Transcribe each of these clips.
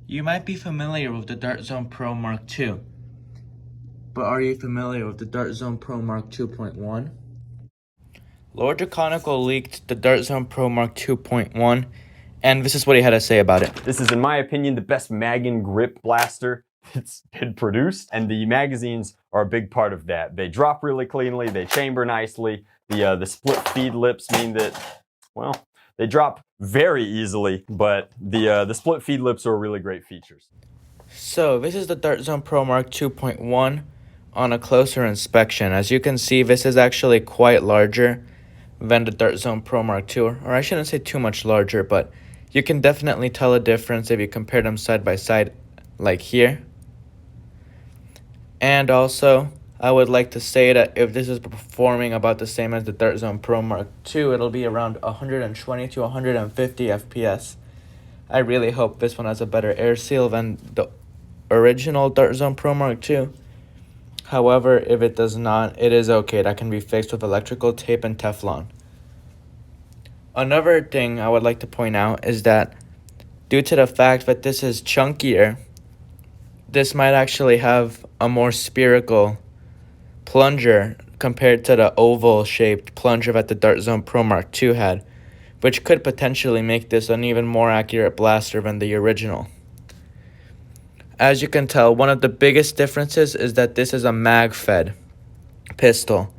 You might be familiar with the Dart Zone Pro Mark II, but are you familiar with the Dart Zone Pro Mark 2.1? Lord Draconical leaked the Dart Zone Pro Mark 2.1, and this is what he had to say about it. This is, in my opinion, the best mag and grip blaster that's been produced, and the magazines are a big part of that. They drop really cleanly, they chamber nicely. The split feed lips mean that, well, they drop very easily, but the split feed lips are really great features. So this is the Dart Zone Pro Mark 2.1 on a closer inspection. As you can see, this is actually quite larger than the Dart Zone Pro Mark II, or I shouldn't say too much larger, but you can definitely tell a difference if you compare them side by side, like here. And also, I would like to say that if this is performing about the same as the Dart Zone Pro Mark II, it'll be around 120 to 150 FPS. I really hope this one has a better air seal than the original Dart Zone Pro Mark II. However, if it does not, it is okay. That can be fixed with electrical tape and Teflon. Another thing I would like to point out is that due to the fact that this is chunkier, this might actually have a more spherical plunger compared to the oval-shaped plunger that the Dart Zone Pro Mark II had, which could potentially make this an even more accurate blaster than the original. As you can tell, one of the biggest differences is that this is a mag-fed pistol.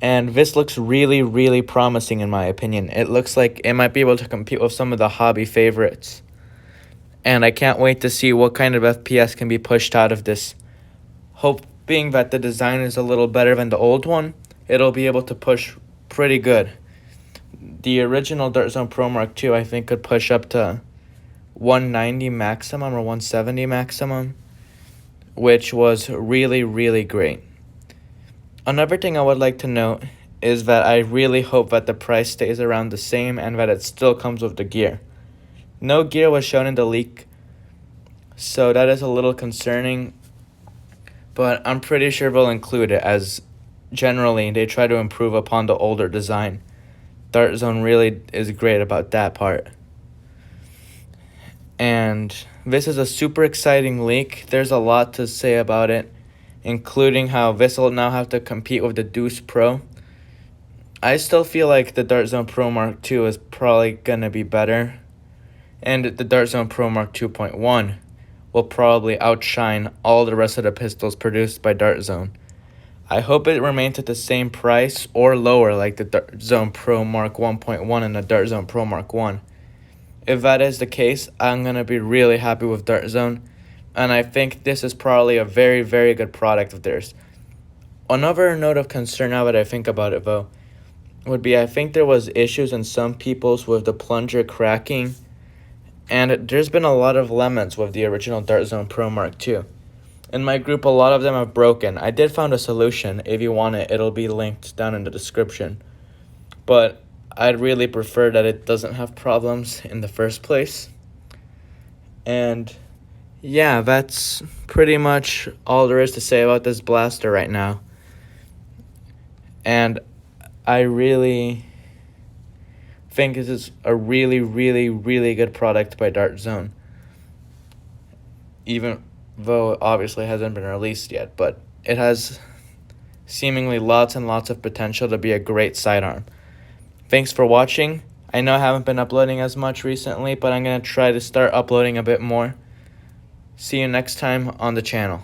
And this looks really, really promising in my opinion. It looks like it might be able to compete with some of the hobby favorites. And I can't wait to see what kind of FPS can be pushed out of this. Hoping that the design is a little better than the old one, it'll be able to push pretty good. The original Dart Zone Pro Mark II I think could push up to 190 maximum or 170 maximum, which was really, really great. Another thing I would like to note is that I really hope that the price stays around the same and that it still comes with the gear. No gear was shown in the leak, so that is a little concerning, but I'm pretty sure they'll include it, as generally they try to improve upon the older design. Dart Zone really is great about that part. And this is a super exciting leak. There's a lot to say about it, including how this will now have to compete with the Deuce Pro. I still feel like the Dart Zone Pro Mark II is probably going to be better, and the Dart Zone Pro Mark 2.1 will probably outshine all the rest of the pistols produced by Dart Zone. I hope it remains at the same price or lower like the Dart Zone Pro Mark 1.1 and the Dart Zone Pro Mark 1. If that is the case, I'm going to be really happy with Dart Zone, and I think this is probably a very, very good product of theirs. Another note of concern now that I think about it, though, would be I think there was issues in some people's with the plunger cracking, and there's been a lot of lemons with the original Dart Zone Pro Mark II. In my group, a lot of them have broken. I did find a solution. If you want it, it'll be linked down in the description. But I'd really prefer that it doesn't have problems in the first place. And yeah, that's pretty much all there is to say about this blaster right now. And I really think this is a really, really, really good product by Dart Zone. Even though it obviously hasn't been released yet, but it has seemingly lots and lots of potential to be a great sidearm. Thanks for watching. I know I haven't been uploading as much recently, but I'm going to try to start uploading a bit more. See you next time on the channel.